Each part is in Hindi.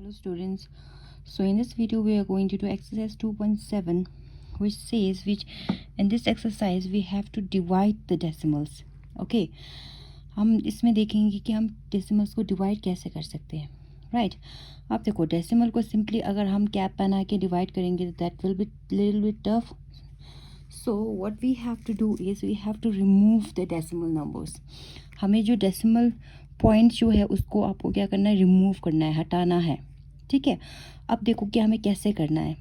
Hello students, so in this video we are going to do exercise 2.7 which says in this exercise we have to divide the decimals. Okay, हम इसमें देखेंगे कि हम डेसिमल्स को डिवाइड कैसे कर सकते हैं. राइट अब देखो, डेसिमल को सिंपली अगर हम कैप बना के डिवाइड करेंगे तो that will be little bit tough. So what we have to do is we have to remove the decimal numbers. हमें जो डेसिमल पॉइंट जो है उसको आपको क्या करना है, रिमूव करना है, हटाना है. ठीक है, अब देखो कि हमें कैसे करना है.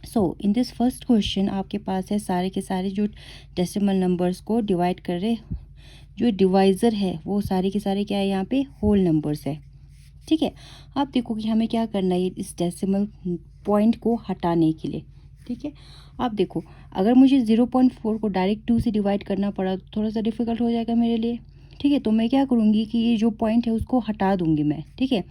सो इन दिस फर्स्ट क्वेश्चन आपके पास है सारे के सारे जो डेसिमल नंबर्स को डिवाइड कर रहे, जो डिवाइज़र है वो सारे के सारे क्या है, यहाँ पे होल नंबर्स है. ठीक है, अब देखो कि हमें क्या करना है इस डेसिमल पॉइंट को हटाने के लिए. ठीक है, अब देखो अगर मुझे 0.4 को डायरेक्ट 2 से डिवाइड करना पड़ा तो थोड़ा सा डिफ़िकल्ट हो जाएगा मेरे लिए. ठीक है, तो मैं क्या करूँगी कि ये जो पॉइंट है उसको हटा दूँगी मैं. ठीक है,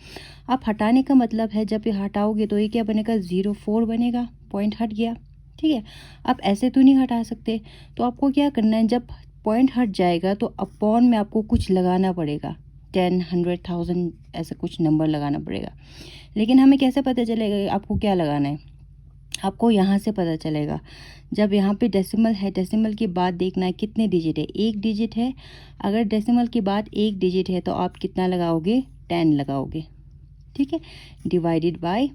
अब हटाने का मतलब है जब ये हटाओगे तो ये क्या बनेगा, 0.4 बनेगा, पॉइंट हट गया. ठीक है, आप ऐसे तो नहीं हटा सकते, तो आपको क्या करना है, जब पॉइंट हट जाएगा तो अपॉन में आपको कुछ लगाना पड़ेगा, 10, 100, 1000 ऐसा कुछ नंबर लगाना पड़ेगा. लेकिन हमें कैसे पता चलेगा आपको क्या लगाना है, आपको यहाँ से पता चलेगा. जब यहाँ पे डेसिमल है, डेसिमल के बाद देखना है कितने डिजिट है, एक डिजिट है. अगर डेसिमल के बाद एक डिजिट है तो आप कितना लगाओगे, 10 लगाओगे. ठीक है, डिवाइडेड बाय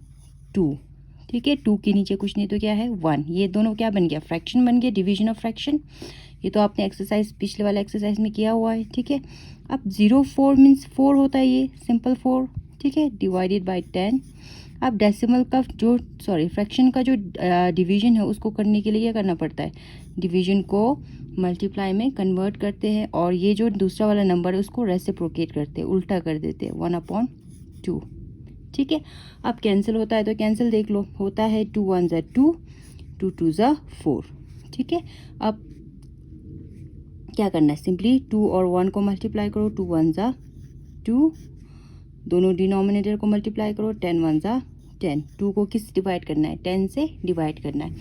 2. ठीक है, 2 के नीचे कुछ नहीं तो क्या है, 1. ये दोनों क्या बन गया, फ्रैक्शन बन गया, डिवीजन ऑफ फ्रैक्शन. ये तो आपने एक्सरसाइज पिछले वाला एक्सरसाइज में किया हुआ है. ठीक है, अब 0.4 मीन्स 4 होता है, ये सिंपल 4. ठीक है, डिवाइडेड बाय 10. अब डेसिमल का जो फ्रैक्शन का जो डिवीजन है उसको करने के लिए क्या करना पड़ता है, डिवीजन को मल्टीप्लाई में कन्वर्ट करते हैं और ये जो दूसरा वाला नंबर है उसको रेसिप्रोकेट करते हैं, उल्टा कर देते हैं, 1/2. ठीक है, अब कैंसिल होता है तो कैंसिल देख लो, होता है 2 1 ज़ा 2, 2 2 ज़ा 4. ठीक है, अब क्या करना है, सिंपली 2 और 1 को मल्टीप्लाई करो, 2 1 ज़ा 2, दोनों डिनोमिनेटर को मल्टीप्लाई करो, 10 1 ज़ा 10. 2 को किस डिवाइड करना है, 10 से डिवाइड करना है.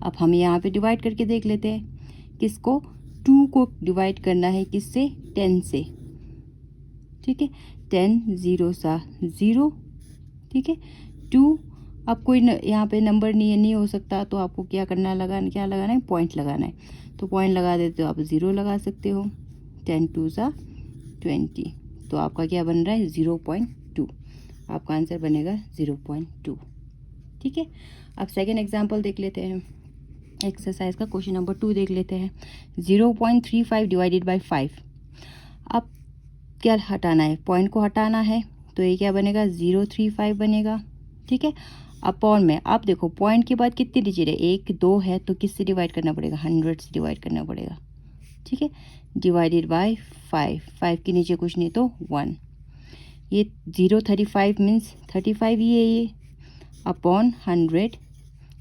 अब हम यहाँ पे डिवाइड करके देख लेते हैं, किसको, 2 को डिवाइड करना है किससे, 10 से. ठीक है, 10 0 सा 0. ठीक है, 2, अब कोई यहाँ पे नंबर नहीं हो सकता तो आपको क्या करना है, क्या लगाना है, पॉइंट लगाना है. तो पॉइंट लगा देते हो आप, 0 लगा सकते हो. 10 2 सा 20, तो आपका क्या बन रहा है, 0.2. आपका आंसर बनेगा 0.2. ठीक है, अब सेकेंड एग्जाम्पल देख लेते हैं, एक्सरसाइज का क्वेश्चन नंबर 2 देख लेते हैं. 0.35 डिवाइडेड बाय 5. अब क्या हटाना है, पॉइंट को हटाना है, तो ये क्या बनेगा, 0.35 बनेगा. ठीक है, अपॉन में आप देखो पॉइंट के बाद कितनी डिजिट है, 1 2 है, तो किससे डिवाइड करना पड़ेगा, 100 से डिवाइड करना पड़ेगा. ठीक है, डिवाइडेड बाय 5. 5 के नीचे कुछ नहीं तो 1. ये 0.35 मीन्स 35 ही है ये, अपॉन 100.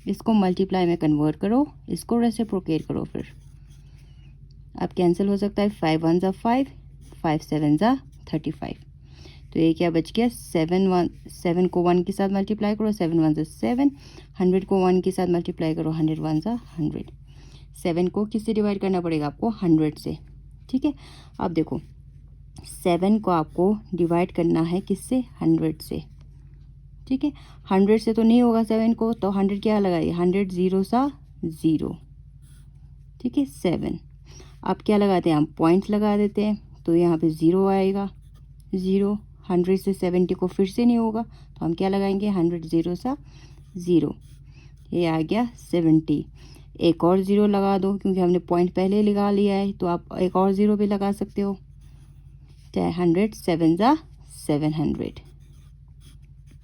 इसको मल्टीप्लाई में कन्वर्ट करो, इसको रेसिप्रोकेट करो. फिर अब कैंसिल हो सकता है, 5 1 ज़ा 5, 5 7 ज़ा 35. तो ये क्या बच गया, 7 को 1 के साथ मल्टीप्लाई करो, 7 1 ज़ा 7. 100 को 1 के साथ मल्टीप्लाई करो, 100 1 ज़ा 100. 7 को किससे डिवाइड करना पड़ेगा आपको, 100 से. ठीक है, अब देखो 7 को आपको डिवाइड करना है किससे, 100 से. ठीक है, 100 से तो नहीं होगा 7 को, तो 100 क्या लगाइए, 100 0 सा 0. ठीक है, 7. अब क्या लगाते हैं, हम पॉइंट लगा देते हैं, तो यहाँ पे 0 आएगा, 0. 100 से 70 को फिर से नहीं होगा, तो हम क्या लगाएंगे, 100 0 सा 0. ये आ गया 70. एक और 0 लगा दो, क्योंकि हमने पॉइंट पहले लगा लिया है, तो आप एक और 0 भी लगा सकते हो. 100 7 ज़ा 700.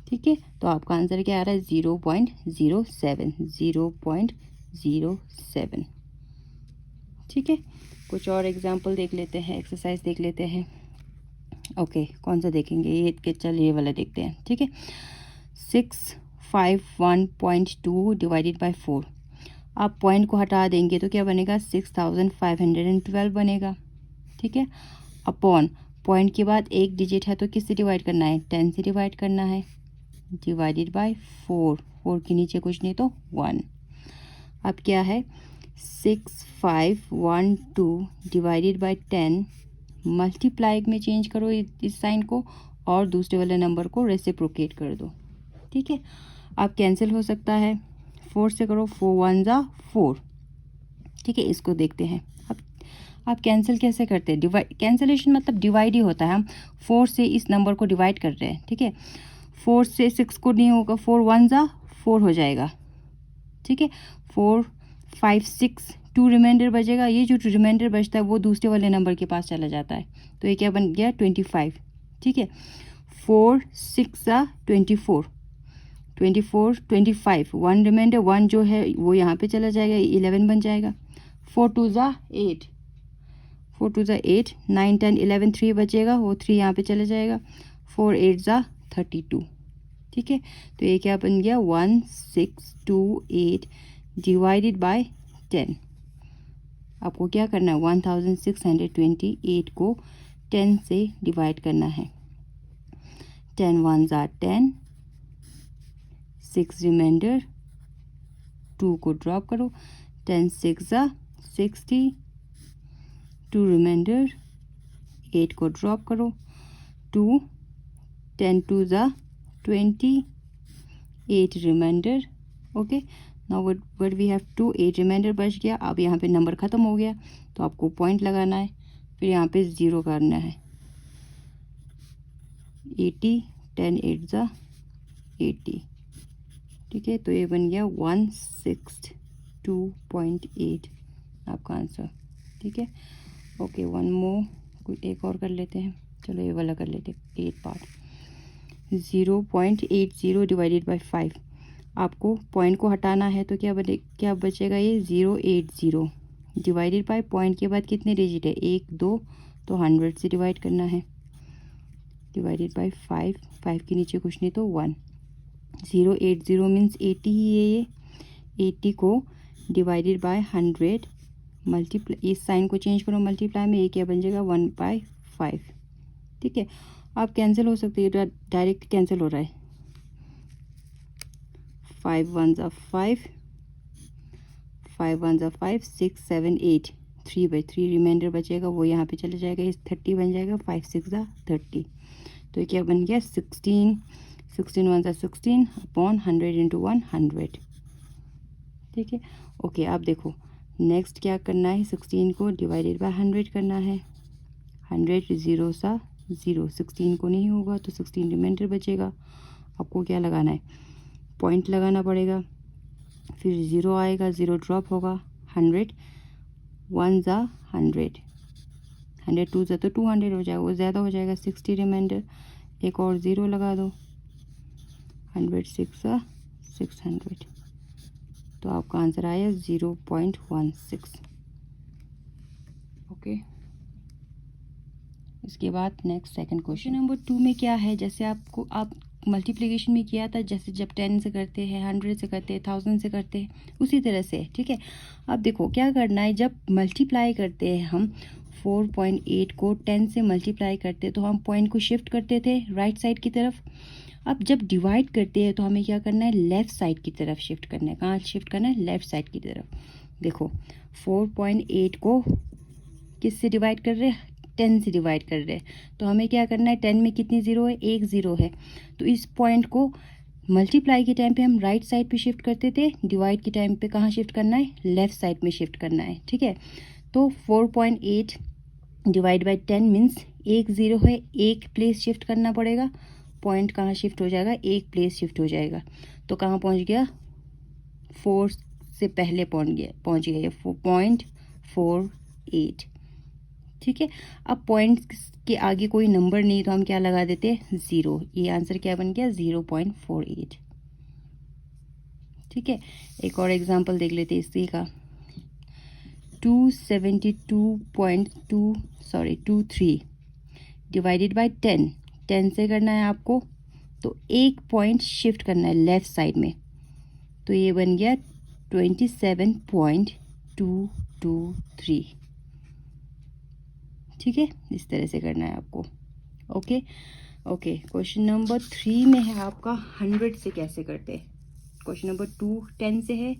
ठीक है, तो आपका आंसर क्या आ रहा है, 0.07. 0.07. ठीक है, कुछ और एग्जाम्पल देख लेते हैं, एक्सरसाइज देख लेते हैं. ओके, कौन सा देखेंगे, ये चल ये वाला देखते हैं. ठीक है, 651.2 डिवाइडेड बाय 4. आप पॉइंट को हटा देंगे तो क्या बनेगा, 6512 बनेगा. ठीक है, अपॉन पॉइंट के बाद एक डिजिट है तो किससे डिवाइड करना है, 10 से डिवाइड करना है, डिवाइडेड बाय 4. 4 के नीचे कुछ नहीं तो 1. अब क्या है, 6512 डिवाइडेड बाय 10, मल्टीप्लाई में चेंज करो इस साइन को और दूसरे वाले नंबर को रेसिप्रोकेट कर दो. ठीक है, अब कैंसिल हो सकता है, 4 से करो, 4 1 जा 4, ठीक है। इसको देखते हैं अब आप कैंसिल कैसे करते हैं, डिवाइड, कैंसिलेशन मतलब डिवाइड ही होता है, हम 4 से इस नंबर को डिवाइड कर रहे हैं, ठीक है। 4 से 6 को नहीं होगा, 4 1 जा 4 हो जाएगा, ठीक है। 4 5 6 2 रिमाइंडर बचेगा, ये जो रिमाइंडर बचता है वो दूसरे वाले नंबर के पास चला जाता है, तो ये क्या बन गया 25, ठीक है। 4 6 जा 24 24 25 1 रिमाइंडर, 1 जो है वो यहाँ पे चला जाएगा, 11 बन जाएगा। 4 2 जा 8 4 2 जा 8 9 10 11 3 बचेगा, वो 3 यहाँ पे चला जाएगा। 4 8 जा 32, ठीक है। तो ये क्या बन गया 1628 डिवाइडेड बाय 10। आपको क्या करना है 1628 को 10 से डिवाइड करना है। 10 1 जा 10, 6 रिमाइंडर, 2 को ड्रॉप करो, 10 6 जा 60, 2 रिमाइंडर, 8 को ड्रॉप करो, 2 10 2 जा 20, 8 remainder, okay. Now what we have to 8 remainder बच गया। अब यहाँ पे नंबर ख़त्म हो गया तो आपको पॉइंट लगाना है, फिर यहाँ पे 0 करना है। 80 10 8 जा 80, ठीक है। तो ये बन गया 162.8 आपका आंसर, ठीक है। ओके, वन मोर, कोई एक और कर लेते हैं, चलो ये वाला कर लेते हैं 8 पार्ट। 0.80 डिवाइडेड बाय 5, आपको पॉइंट को हटाना है तो क्या बचेगा, ये 080 डिवाइडेड बाय पॉइंट के बाद कितने डिजिट है 1 2, तो 100 से डिवाइड करना है, डिवाइडेड बाय 5, 5 के नीचे कुछ नहीं तो 1। 080 मीन्स 80 ही है, ये 80 को डिवाइडेड बाय 100 मल्टीप्लाई, इस साइन को चेंज करो मल्टीप्लाई में, ये क्या बन जाएगा 1/5, ठीक है। आप कैंसिल हो सकते हैं, डायरेक्ट कैंसिल हो रहा है। 5 1 जा 5, 5 1 जा 5, 6 7 8, 3/3 रिमाइंडर बचेगा, वो यहाँ पे चले जाएगा, इस 30 बन जाएगा, 5 6 जा 30, तो ये क्या बन गया 16 1 जा 16 अपॉन 100 इंटू 100, ठीक है। ओके, आप देखो नेक्स्ट क्या करना है, 16 को डिवाइडेड बाय 100 करना है। 100 0 सा 0, 16 को नहीं होगा तो 16 रिमाइंडर बचेगा, आपको क्या लगाना है पॉइंट लगाना पड़ेगा, फिर 0 आएगा, 0 ड्रॉप होगा, 100 1 जा 100, 100 2 जा तो 200 हो जाएगा, वो ज़्यादा हो जाएगा, 60 रिमाइंडर, एक और 0 लगा दो, 100 6 जा 600, तो आपका आंसर आया 0.16, ओके। इसके बाद नेक्स्ट सेकंड क्वेश्चन नंबर 2 में क्या है, जैसे आपको आप मल्टीप्लिकेशन में किया था, जैसे जब 10 से करते हैं, 100 से करते हैं, 1000 से करते हैं, उसी तरह से, ठीक है। अब देखो क्या करना है, जब मल्टीप्लाई करते हैं हम 4.8 को 10 से मल्टीप्लाई करते हैं तो हम पॉइंट को शिफ्ट करते थे राइट साइड की तरफ। अब जब डिवाइड करते हैं तो हमें क्या करना है, लेफ़्ट साइड की तरफ शिफ्ट करना है। कहाँ शिफ्ट करना है, लेफ़्ट साइड की तरफ। देखो 4.8 को किससे डिवाइड कर रहे हैं, 10 से डिवाइड कर रहे हैं, तो हमें क्या करना है, 10 में कितनी 0 है, 1 0 है, तो इस पॉइंट को मल्टीप्लाई के टाइम पे हम राइट साइड पे शिफ्ट करते थे, डिवाइड के टाइम पे कहाँ शिफ्ट करना है, लेफ़्ट साइड में शिफ्ट करना है, ठीक है। तो 4.8 डिवाइड बाई 10 मीन्स 1 0 है, एक प्लेस शिफ्ट करना पड़ेगा, पॉइंट कहाँ शिफ्ट हो जाएगा, एक प्लेस शिफ्ट हो जाएगा, तो कहाँ पहुँच गया, 4 से पहले पहुँच गया 0.48, ठीक है। अब पॉइंट के आगे कोई नंबर नहीं तो हम क्या लगा देते हैं 0, ये आंसर क्या बन गया 0.48, ठीक है। एक और एग्जांपल देख लेते हैं इसी का, 272.23 डिवाइडेड बाय 10, 10 से करना है आपको तो एक पॉइंट शिफ्ट करना है लेफ्ट साइड में, तो ये बन गया 27.223, ठीक है। इस तरह से करना है आपको, ओके। ओके, क्वेश्चन नंबर 3 में है आपका 100 से कैसे करते हैं। क्वेश्चन नंबर 2 10 से है,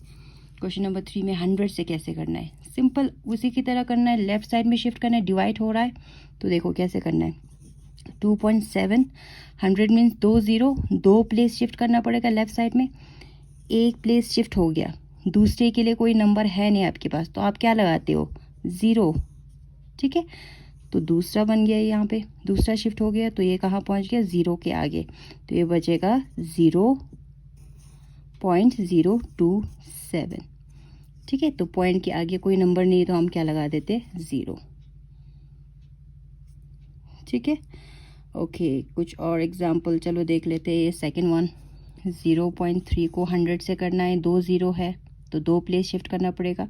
क्वेश्चन नंबर 3 में 100 से कैसे करना है। सिंपल उसी की तरह करना है, लेफ्ट साइड में शिफ्ट करना है, डिवाइड हो रहा है तो देखो कैसे करना है। 2.7 100 मीन्स 2 0, 2 प्लेस शिफ्ट करना पड़ेगा लेफ्ट साइड में, 1 प्लेस शिफ्ट हो गया, दूसरे के लिए कोई नंबर है नहीं आपके पास, तो आप क्या लगाते हो 0, ठीक है। तो दूसरा बन गया यहाँ पे, दूसरा शिफ्ट हो गया, तो ये कहाँ पहुँच गया 0 के आगे, तो ये बचेगा 0.027, ठीक है। तो पॉइंट के आगे कोई नंबर नहीं तो हम क्या लगा देते 0, ठीक है। ओके, कुछ और एग्जाम्पल चलो देख लेते हैं। ये सेकेंड वन, 0.3 को 100 से करना है, 2 0 है तो 2 प्लेस शिफ्ट करना पड़ेगा,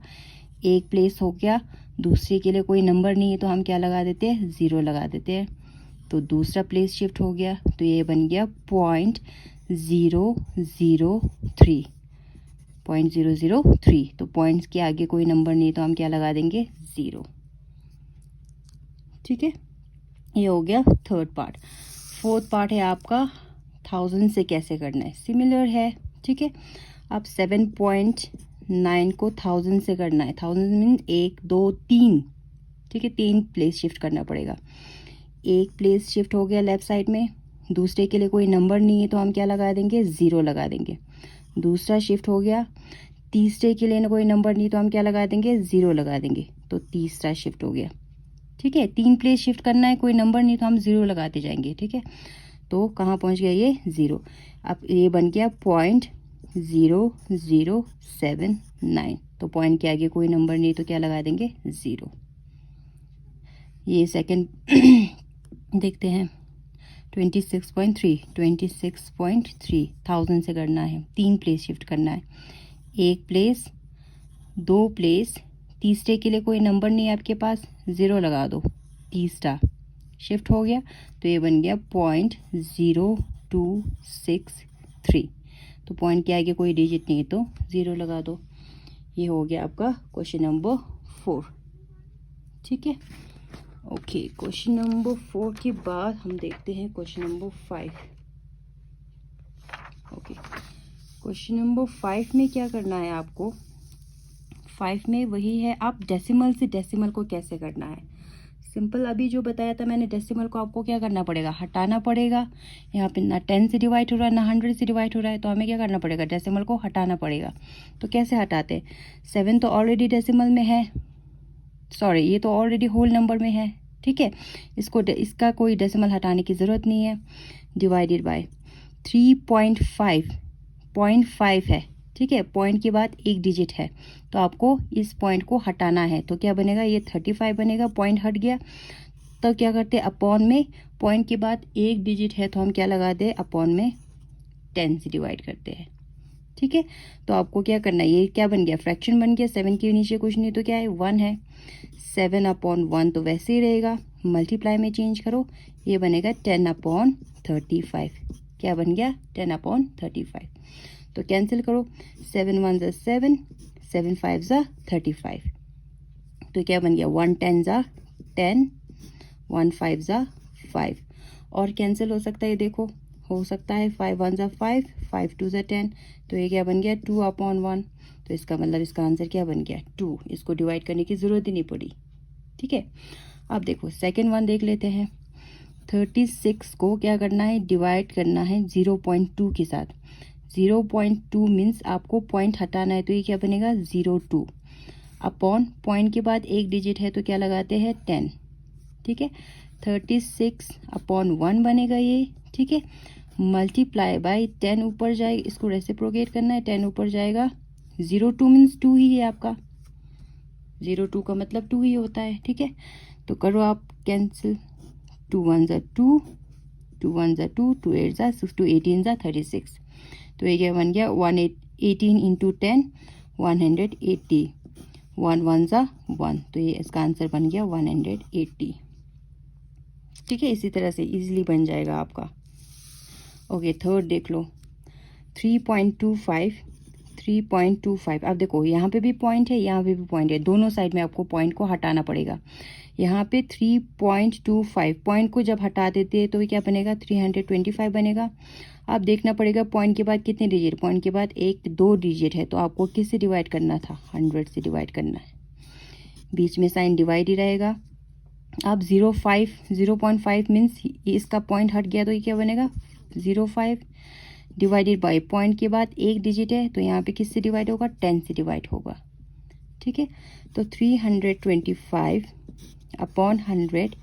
1 प्लेस हो गया, दूसरे के लिए कोई नंबर नहीं है तो हम क्या लगा देते हैं 0 लगा देते हैं, तो दूसरा प्लेस शिफ्ट हो गया, तो ये बन गया 0.003, 0.003, तो पॉइंट्स के आगे कोई नंबर नहीं तो हम क्या लगा देंगे 0, ठीक है। ये हो गया थर्ड पार्ट। फोर्थ पार्ट है आपका 1000 से कैसे करना है, सिमिलर है, ठीक है। अब 7.9 को 1000 से करना है, 1000 मीन्स 1 2 3, ठीक है, 3 प्लेस शिफ्ट करना पड़ेगा, 1 प्लेस शिफ्ट हो गया लेफ्ट साइड में, दूसरे के लिए कोई नंबर नहीं है तो हम क्या लगा देंगे 0 लगा देंगे, दूसरा शिफ्ट हो गया, तीसरे के लिए कोई नंबर नहीं तो हम क्या लगा देंगे 0 लगा देंगे, तो तीसरा शिफ्ट हो गया, ठीक है। 3 प्लेस शिफ्ट करना है, कोई नंबर नहीं तो हम 0 लगाते जाएंगे, ठीक है। तो कहाँ पहुँच गया ये 0, अब ये बन गया 0.0079, तो पॉइंट के आगे कोई नंबर नहीं तो क्या लगा देंगे 0। ये सेकंड देखते हैं 26.3, 26.3 1000 से करना है, 3 प्लेस शिफ्ट करना है, 1 प्लेस 2 प्लेस, तीसरे के लिए कोई नंबर नहीं है आपके पास, 0 लगा दो, तीसरा शिफ्ट हो गया, तो ये बन गया 0.0263, तो पॉइंट के आगे कोई डिजिट नहीं है तो 0 लगा दो। ये हो गया आपका क्वेश्चन नंबर 4, ठीक है। ओके, क्वेश्चन नंबर 4 के बाद हम देखते हैं question number 5। Okay, question number 5 में क्या करना है आपको, 5 में वही है, आप डेसिमल से डेसिमल को कैसे करना है, सिंपल अभी जो बताया था मैंने, डेसिमल को आपको क्या करना पड़ेगा, हटाना पड़ेगा, यहाँ पे ना 10 से डिवाइड हो रहा है ना 100 से डिवाइड हो रहा है, तो हमें क्या करना पड़ेगा डेसिमल को हटाना पड़ेगा। तो कैसे हटाते हैं, 7 तो ऑलरेडी डेसिमल में है, सॉरी ये तो ऑलरेडी होल नंबर में है, ठीक है, इसका कोई डेसिमल हटाने की ज़रूरत नहीं है, डिवाइडेड बाय 3.5 है, ठीक है, पॉइंट के बाद 1 डिजिट है तो आपको इस पॉइंट को हटाना है, तो क्या बनेगा ये 35 बनेगा, पॉइंट हट गया, तो क्या करते हैं अपॉन में, पॉइंट के बाद 1 डिजिट है तो हम क्या लगा दे अपॉन में 10 से डिवाइड करते हैं, ठीक है। तो आपको क्या करना है, ये क्या बन गया फ्रैक्शन बन गया, 7 के नीचे कुछ नहीं तो क्या है 1 है, 7/1 तो वैसे ही रहेगा, मल्टीप्लाई में चेंज करो, ये बनेगा 10/35, क्या बन गया 10/35, तो कैंसिल करो, 7 1 ज़ा 7, 7 5 ज़ा 35, तो क्या बन गया 1 10 ज़ा 10, 1 5 ज़ा 5, और कैंसिल हो सकता है, देखो हो सकता है 5 1 ज़ा 5, 5 2 ज़ा 10, तो ये क्या बन गया 2/1, तो इसका मतलब इसका आंसर क्या बन गया 2, इसको डिवाइड करने की ज़रूरत ही नहीं पड़ी, ठीक है। अब देखो सेकेंड वन देख लेते हैं, 36 को क्या करना है डिवाइड करना है 0.2 के साथ, 0.2 मीन्स आपको पॉइंट हटाना है, तो ये क्या बनेगा 0.2 अपॉन पॉइंट के बाद 1 डिजिट है तो क्या लगाते हैं 10, ठीक है, 36/1 बनेगा ये, ठीक है, मल्टीप्लाई बाय 10 ऊपर जाएगा, इसको रेसिप्रोकेट करना है, 10 ऊपर जाएगा, 0.2 मीन्स 2 ही है आपका, 0.2 का मतलब 2 ही होता है, ठीक है। तो करो आप कैंसिल, 2 1 ज़ा 2, 2 1 ज़ा 2, 2 8 ज़ा 6, 2 18 ज़ा 36, तो ये क्या बन गया 18 इंटू 10 180, 1 1 ज़ा 1, तो ये इसका आंसर बन गया 180, ठीक है। इसी तरह से इजीली बन जाएगा आपका। ओके, थर्ड देख लो 3.25, अब देखो यहाँ पे भी पॉइंट है, यहाँ पे भी पॉइंट है, दोनों साइड में आपको पॉइंट को हटाना पड़ेगा। यहाँ पे 3.25 पॉइंट को जब हटा देते हैं तो क्या बनेगा 325 बनेगा। अब देखना पड़ेगा पॉइंट के बाद कितने डिजिट, पॉइंट के बाद 1 2 डिजिट है, तो आपको किससे डिवाइड करना था 100 से डिवाइड करना है, बीच में साइन डिवाइड ही रहेगा, अब 0.5 मीन्स इसका पॉइंट हट गया तो ये क्या बनेगा 0.5 डिवाइडेड बाय पॉइंट के बाद एक डिजिट है तो यहाँ पे किससे डिवाइड होगा 10 से डिवाइड होगा। ठीक है, तो 325 अपॉन 100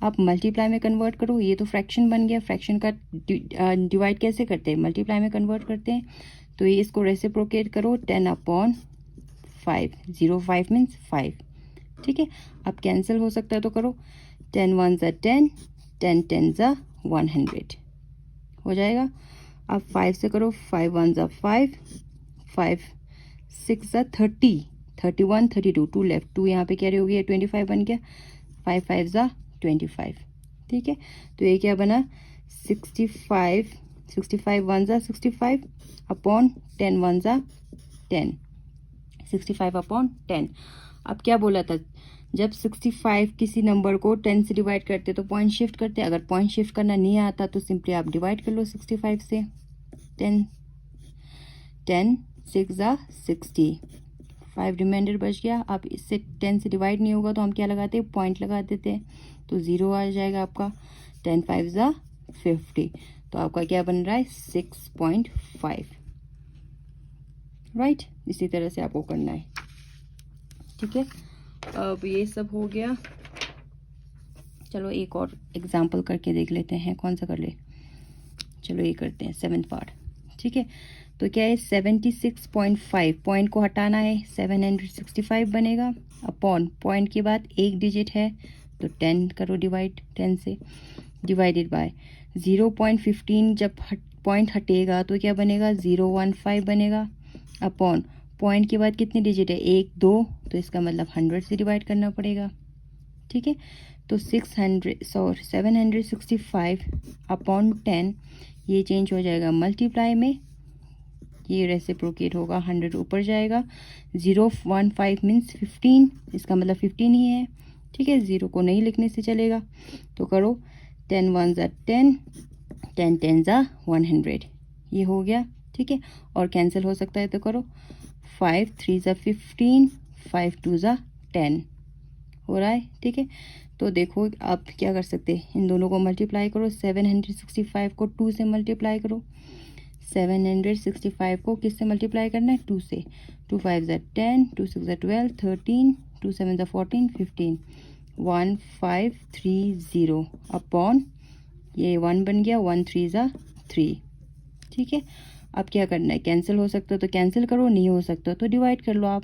आप मल्टीप्लाई में कन्वर्ट करो। ये तो फ्रैक्शन बन गया, फ्रैक्शन का डिवाइड कैसे करते हैं मल्टीप्लाई में कन्वर्ट करते हैं। तो ये इसको रेसिप्रोकेट करो 10 अपॉन 5 0.5 मीन्स 5। ठीक है, अब कैंसिल हो सकता है तो करो 10 1 ज़ा 10 10 10 ज़ा 100 हो जाएगा। अब 5 से करो 5 1 ज़ा 5 5 6 ज़ा 30 31 32 2 लेफ्ट 2 यहाँ पे कैरी हो गया 25 बन गया 5 5 ज़ा 25। ठीक है, तो ये क्या बना 65 65 1 ज़ा 65 अपॉन 10 1 ज़ा 10 65 अपॉन 10। अब क्या बोला था जब 65 किसी नंबर को 10 से डिवाइड करते तो पॉइंट शिफ्ट करते, अगर पॉइंट शिफ्ट करना नहीं आता तो सिंपली आप डिवाइड कर लो 65 से 10 10 6 ज़ा 60 5 रिमाइंडर बच गया। अब इससे 10 से डिवाइड नहीं होगा तो हम क्या लगाते हैं पॉइंट लगा देते हैं तो 0 आ जाएगा आपका 10 5 ज़ा 50 तो आपका क्या बन रहा है 6.5 राइट। इसी तरह से आपको करना है। ठीक है, अब ये सब हो गया। चलो एक और एग्जाम्पल करके देख लेते हैं, कौन सा कर ले, चलो ये करते हैं 7th पार्ट। ठीक है, तो क्या है 76.5 पॉइंट को हटाना है 765 बनेगा अपॉन पॉइंट के बाद एक डिजिट है तो 10 करो डिवाइड 10 से डिवाइडेड बाय 0.15 जब पॉइंट हटेगा तो क्या बनेगा 015 बनेगा अपॉन पॉइंट के बाद कितने डिजिट है 1 2 तो इसका मतलब 100 से डिवाइड करना पड़ेगा। ठीक है, तो 765 अपॉन 10 ये चेंज हो जाएगा मल्टीप्लाई में, ये रेसिप्रोकेट होगा 100 ऊपर जाएगा 015 मीन्स 15 इसका मतलब 15 ही है। ठीक है, 0 को नहीं लिखने से चलेगा तो करो 10 1 ज़ा 10 10 10 ज़ा 100 ये हो गया। ठीक है, और कैंसिल हो सकता है तो करो 5 3 ज़ा 15 5 2 ज़ा 10 हो रहा है। ठीक है, तो देखो आप क्या कर सकते हैं इन दोनों को मल्टीप्लाई करो 765 को 2 से मल्टीप्लाई करो 765 को किससे मल्टीप्लाई करना है 2 से 2 5 ज़ा 10 2 6 ज़ा 12 13 2 7 ज़ा 14 15 1530 अपॉन ये 1 बन गया 1 3 ज़ा 3। ठीक है, अब क्या करना है कैंसिल हो सकता है तो कैंसिल करो, नहीं हो सकता तो डिवाइड कर लो, आप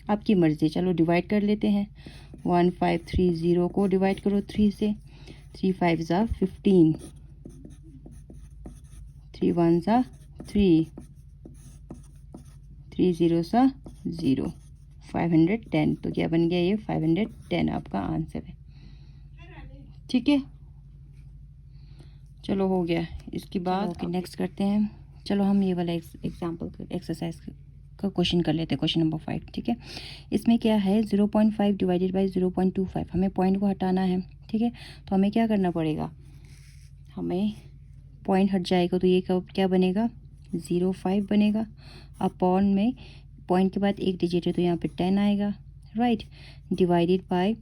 आपकी मर्ज़ी। चलो डिवाइड कर लेते हैं 1530 को डिवाइड करो 3 से 3 5 ज़ा 15 3 1 ज़ा 3 3 0 सा 0 510 तो क्या बन गया ये 510 आपका आंसर है। ठीक है, चलो हो गया। इसके बाद नेक्स्ट करते हैं, चलो हम ये वाला एग्जाम्पल एक्सरसाइज का क्वेश्चन कर लेते हैं, क्वेश्चन नंबर 5। ठीक है, इसमें क्या है 0.5 डिवाइडेड बाई 0.25 हमें पॉइंट को हटाना है। ठीक है, तो हमें क्या करना पड़ेगा, हमें पॉइंट हट जाएगा तो ये क्या बनेगा 0.5 बनेगा अपॉन में पॉइंट के बाद एक डिजिट है तो यहाँ पे 10 आएगा राइट, डिवाइडेड बाय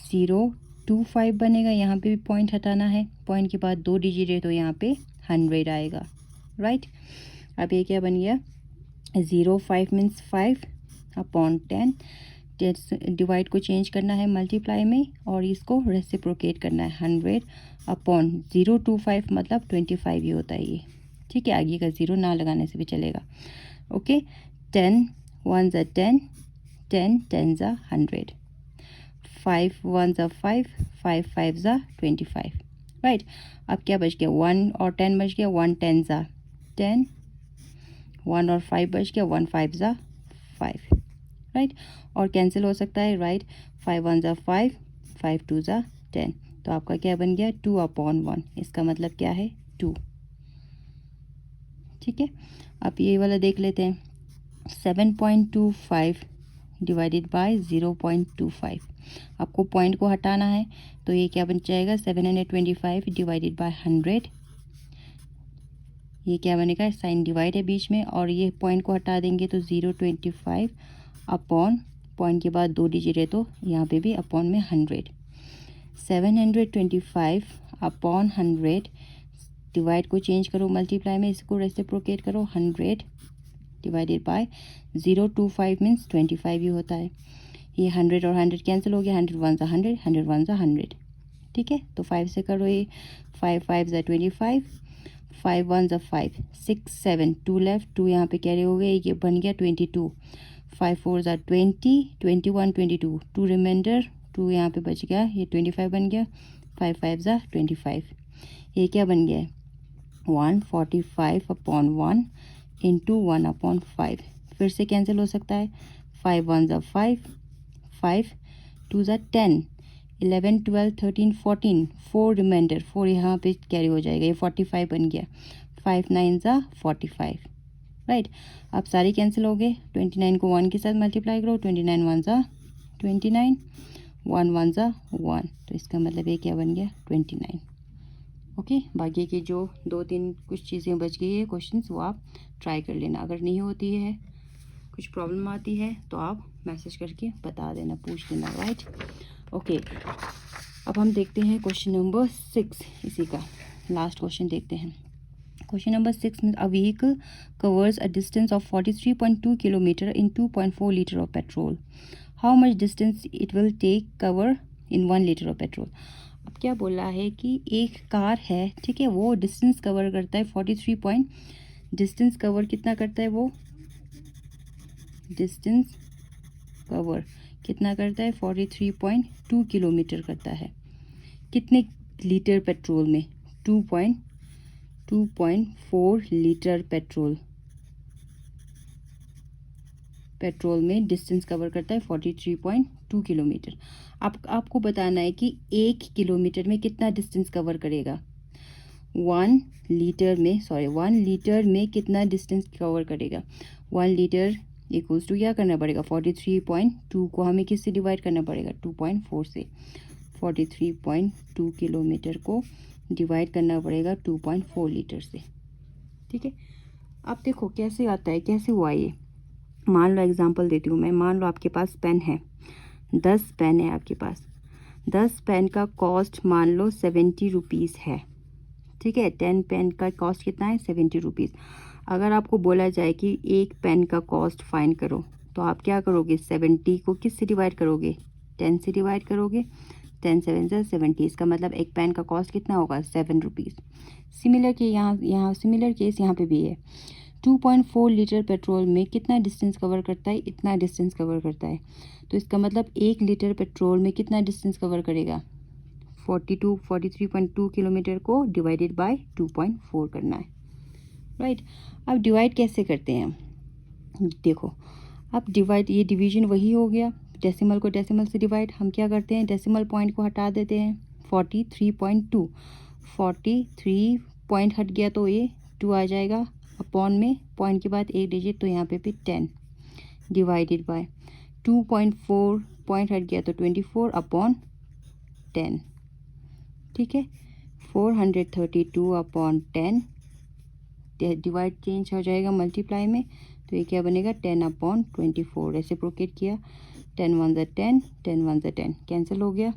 0.25 बनेगा, यहाँ पे भी पॉइंट हटाना है, पॉइंट के बाद 2 डिजिट है तो यहाँ पे 100 आएगा राइट। अब ये क्या बन गया 0.5 मीन्स 5 अपॉन 10 डिवाइड को चेंज करना है मल्टीप्लाई में और इसको रेसिप्रोकेट करना है 100 अपॉन 0.25 मतलब 25 ही होता है ये। ठीक है, आगे का 0 ना लगाने से भी चलेगा। ओके, 10 1 ज़ा 10 10 10 ज़ा 100 5 1 ज़ा 5 5 5 ज़ा 25 राइट। अब क्या बच गया 1 और 10 बच गया 1 10 ज़ा 10 1 और 5 बच गया 1 5 ज़ा 5 राइट, और कैंसिल हो सकता है राइट 5 1 ज़ा 5 5 2 ज़ा 10 तो आपका क्या बन गया 2 अपॉन 1 इसका मतलब क्या है 2। ठीक है, अब ये वाला देख लेते हैं 7.25 डिवाइडेड बाय 0.25 आपको पॉइंट को हटाना है तो ये क्या बन जाएगा 725 डिवाइडेड बाय 100 ये क्या बनेगा साइन डिवाइड है बीच में और ये पॉइंट को हटा देंगे तो 0.25 अपॉन पॉइंट के बाद 2 डिजिट है तो यहाँ पे भी अपॉन में 100 725 अपॉन 100, डिवाइड को चेंज करो मल्टीप्लाई में, इसको रेसिप्रोकेट करो, 100 डिवाइडेड बाय 025 मीन्स 25 ही होता है। ये 100 और 100 कैंसिल हो गया, 100 1 100, 100 1 100, ठीक है। तो 5 से करो ये, 5 5 25, 5 1 5, 6 7, 2 लेफ्ट, 2 यहाँ पे कैरी हो गए, ये बन गया 22, 5 4 20, 21 22, 2 रिमाइंडर, 2 यहाँ पे बच गया, ये 25 बन गया, 5 5 25, ये क्या बन गया है 145 अपॉन 1 इंटू 1 अपॉन 5, फिर से कैंसिल हो सकता है, 5 1 5, 5 2 10, 11 12 13 14, 4 रिमाइंडर, 4 यहाँ पे कैरी हो जाएगा, ये 45 बन गया, 5 9 45, राइट। अब सारी कैंसिल हो गए, 29 को 1 के साथ मल्टीप्लाई करो, 29 1 29, 1 1 1, तो इसका मतलब ये क्या बन गया 29। ओके, बाकी की जो 2-3 कुछ चीज़ें बच गई है क्वेश्चंस, वो आप ट्राई कर लेना। अगर नहीं होती है, कुछ प्रॉब्लम आती है तो आप मैसेज करके बता देना, पूछ लेना, राइट। ओके, अब हम देखते हैं क्वेश्चन नंबर 6, इसी का लास्ट क्वेश्चन देखते हैं। क्वेश्चन नंबर 6 में a vehicle covers a distance of 43.2 kilometre in 2.4 litre of petrol, how much distance it will take cover in 1 litre of petrol. अब क्या बोला है कि एक कार है, ठीक है, वो डिस्टेंस कवर करता है 43 पॉइंट, डिस्टेंस कवर कितना करता है, वो डिस्टेंस कवर कितना करता है 43.2 किलोमीटर करता है, कितने लीटर पेट्रोल में, 2.4 लीटर पेट्रोल में डिस्टेंस कवर करता है 43.2 किलोमीटर। आपको बताना है कि 1 किलोमीटर में कितना डिस्टेंस कवर करेगा, 1 लीटर में कितना डिस्टेंस कवर करेगा। 1 लीटर इक्वल्स टू क्या करना पड़ेगा, 43.2 को हमें किससे डिवाइड करना पड़ेगा, 2.4 से। 43.2 किलोमीटर को डिवाइड करना पड़ेगा 2.4 लीटर से, ठीक है। अब देखो कैसे आता है, कैसे हुआ ये। मान लो एग्जांपल देती हूँ मैं, मान लो आपके पास पेन है, 10 पेन है आपके पास, 10 पेन का कॉस्ट मान लो 70 रुपीज़ है, ठीक है। 10 पेन का कॉस्ट कितना है, 70 रुपीज़। अगर आपको बोला जाए कि एक पेन का कॉस्ट फाइंड करो, तो आप क्या करोगे, 70 को किस से डिवाइड करोगे, 10 से डिवाइड करोगे, 10 7 70, इसका मतलब एक पेन का कॉस्ट कितना होगा, 7 रुपीज़। सिमिलर केस यहाँ पे भी है, 2.4 लीटर पेट्रोल में कितना डिस्टेंस कवर करता है, इतना डिस्टेंस कवर करता है, तो इसका मतलब 1 लीटर पेट्रोल में कितना डिस्टेंस कवर करेगा, 43.2 किलोमीटर को डिवाइडेड बाय 2.4 करना है, राइट। अब डिवाइड कैसे करते हैं, देखो अब डिवाइड, ये डिवीजन वही हो गया, डेसिमल को डेसिमल से डिवाइड, हम क्या करते हैं, डेसिमल पॉइंट को हटा देते हैं, 43.2, 43 पॉइंट हट गया तो ये 2 आ जाएगा, अपॉन में पॉइंट के बाद एक डिजिट, तो यहाँ पे भी 10 डिवाइडेड बाय 2.4, पॉइंट हट गया तो 24 अपॉन 10, ठीक है। 432 अपॉन 10, डिवाइड चेंज हो जाएगा मल्टीप्लाई में, तो ये क्या बनेगा 10 अपॉन 24, रेसिप्रोकेट किया, 10 1 10, 10 1 10, कैंसिल हो गया,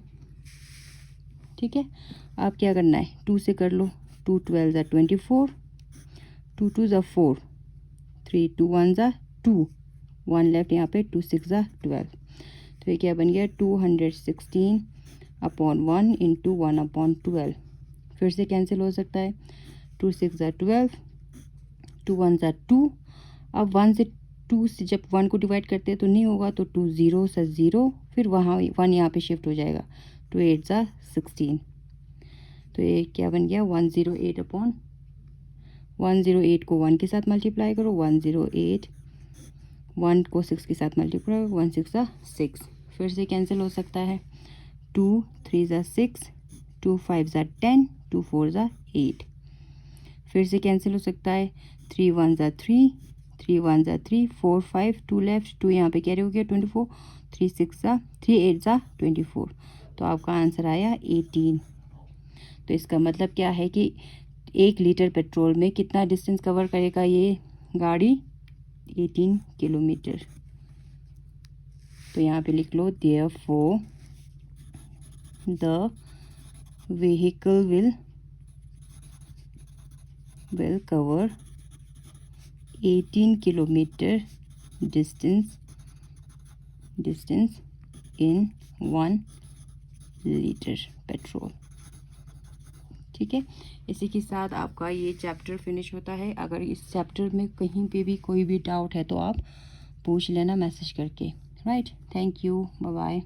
ठीक है। अब क्या करना है, 2 से कर लो, 2 12 24, 2 2 4, 3 2 1 2, 1 लेफ्ट यहाँ पे, 2 6 12, तो ये क्या बन गया 216 अपॉन 1 इंटू 1 अपॉन 12, फिर से कैंसिल हो सकता है, 2 6 12, 2 1 2, अब 1 से 2 से जब 1 को डिवाइड करते हैं तो नहीं होगा, तो 2 0 से 0, फिर वहाँ 1 यहाँ पे शिफ्ट हो जाएगा, 2 8 16, तो ये क्या बन गया 108 अपॉन 108 को 1 के साथ मल्टीप्लाई करो, 108, 1 को 6 के साथ मल्टीप्लाई करो, 1 6 6, फिर से कैंसिल हो सकता है, 2 3 6, 2 5 10, 2 4 8, फिर से कैंसिल हो सकता है, 3 1 3, 3 1 3, 4 5, 2 लेफ्ट, 2 यहाँ पे कैरी हो गया 24, 3 6 3 8 24, तो आपका आंसर आया 18। तो इसका मतलब क्या है कि 1 लीटर पेट्रोल में कितना डिस्टेंस कवर करेगा ये गाड़ी, 18 किलोमीटर। तो यहाँ पे लिख लो, therefore the vehicle will cover 18 kilometer distance in 1 liter petrol. ठीक है, इसी के साथ आपका ये चैप्टर फिनिश होता है। अगर इस चैप्टर में कहीं पे भी कोई भी डाउट है तो आप पूछ लेना मैसेज करके। Right, thank you, bye bye.